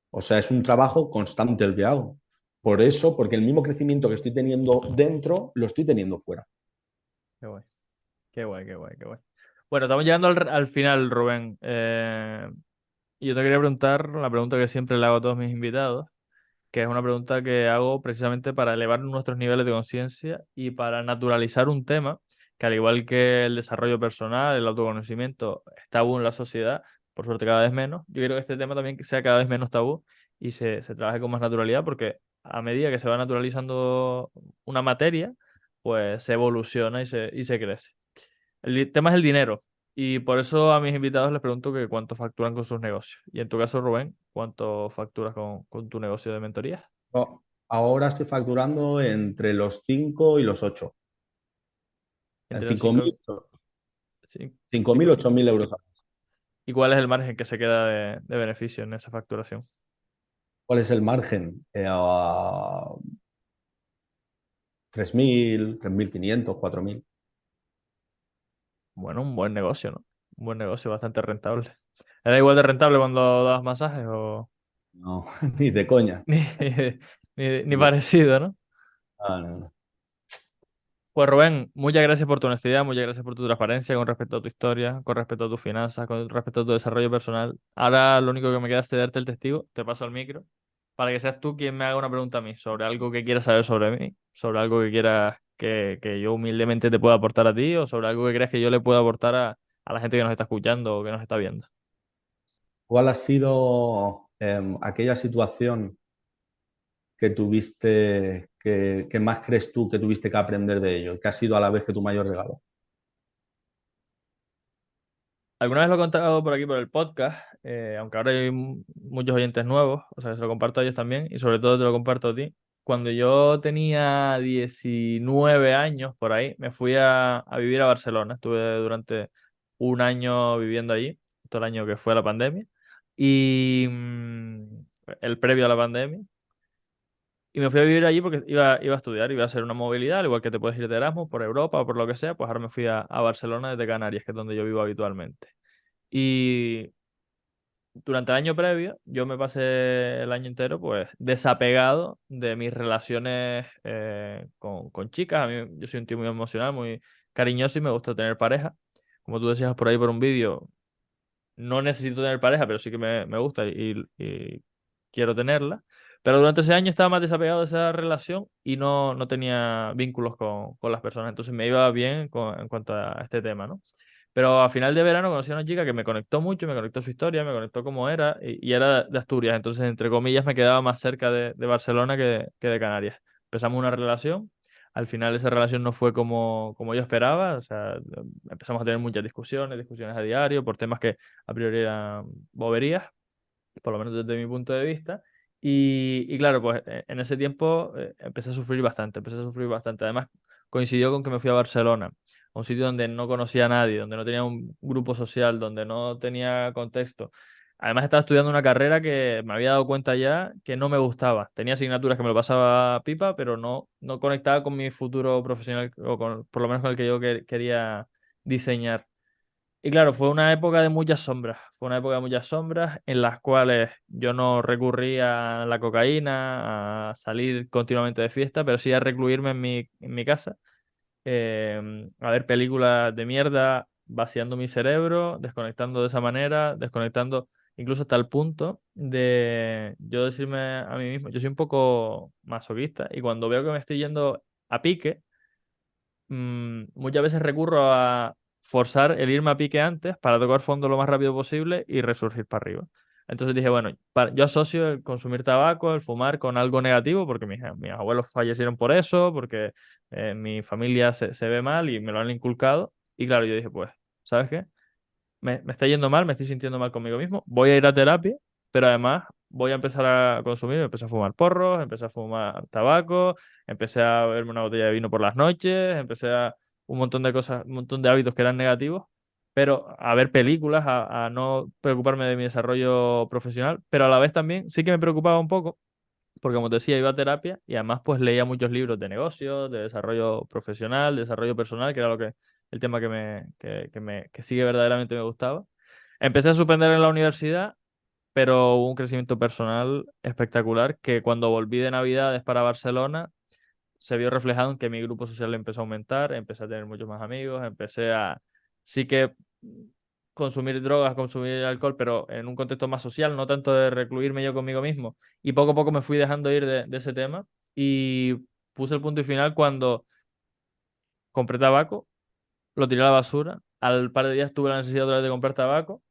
[SPEAKER 1] O sea, es un trabajo constante el que hago. Por eso, porque el mismo crecimiento que estoy teniendo dentro, lo estoy teniendo fuera.
[SPEAKER 2] Qué guay, qué guay, qué guay, qué guay. Bueno, estamos llegando al final, Rubén. Y yo te quería preguntar la pregunta que siempre le hago a todos mis invitados, que es una pregunta que hago precisamente para elevar nuestros niveles de conciencia y para naturalizar un tema que, al igual que el desarrollo personal, el autoconocimiento, es tabú en la sociedad, por suerte cada vez menos. Yo quiero que este tema también sea cada vez menos tabú y se trabaje con más naturalidad, porque a medida que se va naturalizando una materia, pues se evoluciona y se crece. Tema es el dinero. Y por eso a mis invitados les pregunto que cuánto facturan con sus negocios. Y en tu caso, Rubén, ¿cuánto facturas con tu negocio de mentoría?
[SPEAKER 1] No, ahora estoy facturando entre los 5 y los 8. En
[SPEAKER 2] Entre los
[SPEAKER 1] 5.000,
[SPEAKER 2] 5,
[SPEAKER 1] 5.000
[SPEAKER 2] 5,
[SPEAKER 1] 8.000 euros.
[SPEAKER 2] ¿Y cuál es el margen que se queda de beneficio en esa facturación?
[SPEAKER 1] ¿Cuál es el margen? 3.000, 3.500, 4.000.
[SPEAKER 2] Bueno, un buen negocio, ¿no? Un buen negocio, bastante rentable. ¿Era igual de rentable cuando dabas masajes o
[SPEAKER 1] No, ni de coña.
[SPEAKER 2] ni, ni
[SPEAKER 1] Ni de-
[SPEAKER 2] parecido, ¿no?
[SPEAKER 1] Ah, no, no.
[SPEAKER 2] Pues Rubén, muchas gracias por tu honestidad, muchas gracias por tu transparencia con respecto a tu historia, con respecto a tus finanzas, con respecto a tu desarrollo personal. Ahora lo único que me queda es cederte el testigo, te paso el micro, para que seas tú quien me haga una pregunta a mí sobre algo que quieras saber sobre mí, sobre algo que quieras que yo humildemente te pueda aportar a ti o sobre algo que creas que yo le pueda aportar a la gente que nos está escuchando o que nos está viendo.
[SPEAKER 1] ¿Cuál ha sido aquella situación que tuviste, que más crees tú que tuviste que aprender de ello, que ha sido a la vez que tu mayor regalo?
[SPEAKER 2] Alguna vez lo he contado por aquí por el podcast, aunque ahora hay muchos oyentes nuevos, o sea, que se lo comparto a ellos también y sobre todo te lo comparto a ti. Cuando yo tenía 19 años por ahí, me fui a vivir a Barcelona. Estuve durante un año viviendo allí, todo el año que fue la pandemia y el previo a la pandemia. Y me fui a vivir allí porque iba a estudiar, iba a hacer una movilidad, al igual que te puedes ir de Erasmus por Europa o por lo que sea, pues ahora me fui a Barcelona desde Canarias, que es donde yo vivo habitualmente. Y durante el año previo, yo me pasé el año entero, pues, desapegado de mis relaciones con chicas. A mí, yo soy un tío muy emocional, muy cariñoso y me gusta tener pareja. Como tú decías por ahí por un vídeo, no necesito tener pareja, pero sí que me gusta y quiero tenerla. Pero durante ese año estaba más desapegado de esa relación y no tenía vínculos con las personas. Entonces me iba bien en cuanto a este tema, ¿no? Pero a final de verano conocí a una chica que me conectó mucho, me conectó su historia, me conectó cómo era y era de Asturias. Entonces, entre comillas, me quedaba más cerca de Barcelona que de Canarias. Empezamos una relación. Al final esa relación no fue como yo esperaba. O sea, empezamos a tener muchas discusiones a diario por temas que a priori eran boberías, por lo menos desde mi punto de vista. Y claro, pues en ese tiempo empecé a sufrir bastante. Además, coincidió con que me fui a Barcelona, a un sitio donde no conocía a nadie, donde no tenía un grupo social, donde no tenía contexto. Además, estaba estudiando una carrera que me había dado cuenta ya que no me gustaba. Tenía asignaturas que me lo pasaba pipa, pero no conectaba con mi futuro profesional, o con, por lo menos con el que yo quería diseñar. Y claro, fue una época de muchas sombras. Fue una época de muchas sombras en las cuales yo no recurría a la cocaína, a salir continuamente de fiesta, pero sí a recluirme en mi casa, a ver películas de mierda, vaciando mi cerebro, desconectando de esa manera, desconectando incluso hasta el punto de yo decirme a mí mismo, yo soy un poco masoquista y cuando veo que me estoy yendo a pique, muchas veces recurro a forzar el irme a pique antes para tocar fondo lo más rápido posible y resurgir para arriba. Entonces dije, bueno, yo asocio el consumir tabaco, el fumar con algo negativo, porque mis abuelos fallecieron por eso, porque mi familia se ve mal y me lo han inculcado. Y claro, yo dije, pues, ¿sabes qué? Me está yendo mal, me estoy sintiendo mal conmigo mismo, voy a ir a terapia, pero además voy a empezar a consumir, empecé a fumar porros, empecé a fumar tabaco, empecé a beberme una botella de vino por las noches, empecé a un montón de cosas, un montón de hábitos que eran negativos, pero a ver películas, a no preocuparme de mi desarrollo profesional, pero a la vez también sí que me preocupaba un poco, porque como te decía, iba a terapia y además pues leía muchos libros de negocios, de desarrollo profesional, desarrollo personal, que era el tema que sí que verdaderamente me gustaba. Empecé a suspender en la universidad, pero hubo un crecimiento personal espectacular que cuando volví de Navidades para Barcelona se vio reflejado en que mi grupo social empezó a aumentar, empecé a tener muchos más amigos, sí que consumir drogas, consumir alcohol, pero en un contexto más social, no tanto de recluirme yo conmigo mismo. Y poco a poco me fui dejando ir de ese tema y puse el punto y final cuando compré tabaco, lo tiré a la basura. Al par de días tuve la necesidad otra vez de comprar tabaco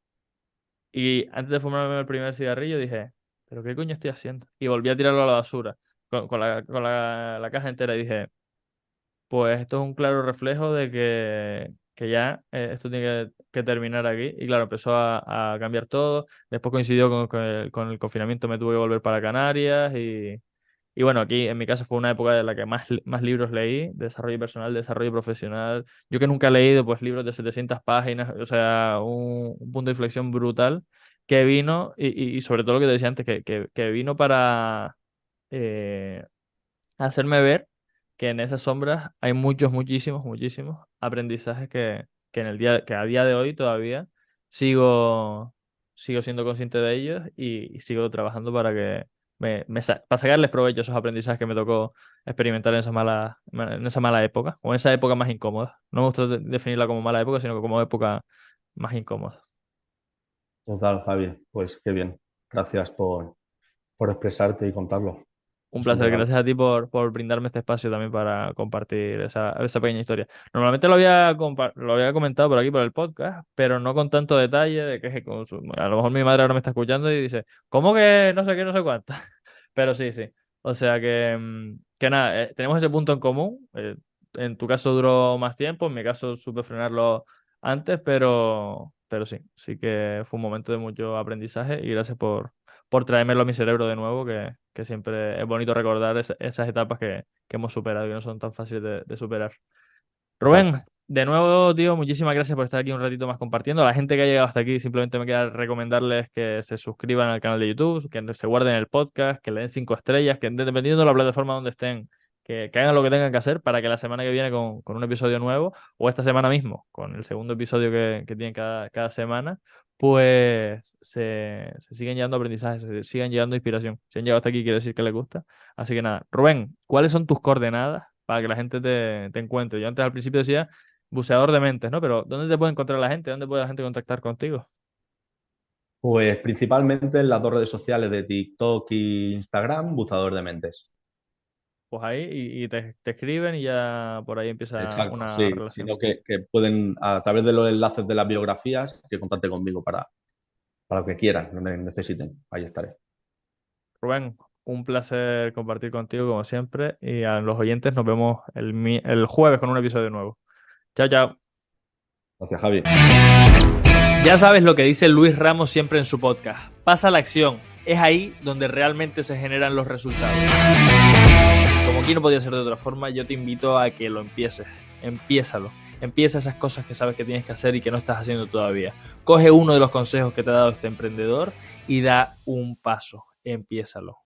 [SPEAKER 2] y antes de fumarme el primer cigarrillo dije, ¿pero qué coño estoy haciendo? Y volví a tirarlo a la basura con la caja entera y dije, pues esto es un claro reflejo de que ya esto tiene que terminar aquí. Y claro, empezó a cambiar todo. Después coincidió con el confinamiento, me tuve que volver para Canarias Y bueno, aquí en mi caso fue una época en la que más libros leí, desarrollo personal, desarrollo profesional. Yo que nunca he leído pues libros de 700 páginas, o sea, un punto de inflexión brutal que vino, y sobre todo lo que te decía antes, que vino para eh, hacerme ver que en esas sombras hay muchísimos aprendizajes que en el día, que a día de hoy todavía sigo, sigo siendo consciente de ellos y sigo trabajando para que para sacarles provecho a esos aprendizajes que me tocó experimentar en esa mala época, o en esa época más incómoda. No me gusta definirla como mala época, sino como época más incómoda.
[SPEAKER 1] Total, Javi, pues qué bien. Gracias por expresarte y contarlo.
[SPEAKER 2] Un
[SPEAKER 1] Es un
[SPEAKER 2] placer,
[SPEAKER 1] regalo.
[SPEAKER 2] gracias a ti por brindarme este espacio también para compartir esa pequeña historia. Normalmente lo había comentado por aquí, por el podcast, pero no con tanto detalle de a lo mejor mi madre ahora me está escuchando y dice, ¿cómo que no sé qué, no sé cuánto? Pero sí, sí. O sea que nada, tenemos ese punto en común. En tu caso duró más tiempo, en mi caso supe frenarlo antes, pero sí, sí que fue un momento de mucho aprendizaje y gracias por traérmelo a mi cerebro de nuevo, que siempre es bonito recordar esas etapas que hemos superado y que no son tan fáciles de superar.
[SPEAKER 1] Total.
[SPEAKER 2] Rubén, de nuevo, tío, muchísimas gracias por estar aquí un ratito más compartiendo. A la gente que ha llegado hasta aquí, simplemente me queda recomendarles que se suscriban al canal de YouTube, que se guarden el podcast, que le den 5 estrellas, que dependiendo de la plataforma donde estén, que hagan lo que tengan que hacer para que la semana que viene con un episodio nuevo, o esta semana mismo, con el segundo episodio que tienen cada semana, pues se siguen llegando aprendizajes, se siguen llegando inspiración. Si han llegado hasta aquí, quiere decir que les gusta. Así que nada, Rubén, ¿cuáles son tus coordenadas para que la gente te encuentre? Yo antes al principio decía buceador de mentes, ¿no? Pero ¿dónde te puede encontrar la gente? ¿Dónde puede la gente contactar contigo?
[SPEAKER 1] Pues principalmente en las dos redes sociales de TikTok e Instagram, Buzador de Mentes.
[SPEAKER 2] Pues ahí y te escriben y ya por ahí empieza
[SPEAKER 1] Exacto,
[SPEAKER 2] una
[SPEAKER 1] sí.
[SPEAKER 2] relación.
[SPEAKER 1] Sino que pueden, a través de los enlaces de las biografías, que contacten conmigo para lo que quieran, lo que necesiten. Ahí estaré.
[SPEAKER 2] Rubén, un placer compartir contigo como siempre y a los oyentes nos vemos el jueves con un episodio nuevo. Chao, chao.
[SPEAKER 1] Gracias, Javi.
[SPEAKER 2] Ya sabes lo que dice Luis Ramos siempre en su podcast. Pasa a la acción. Es ahí donde realmente se generan los resultados. Como aquí no podía ser de otra forma, yo te invito a que lo empieces. Empiézalo. Empieza esas cosas que sabes que tienes que hacer y que no estás haciendo todavía. Coge uno de los consejos que te ha dado este emprendedor y da un paso. Empiézalo.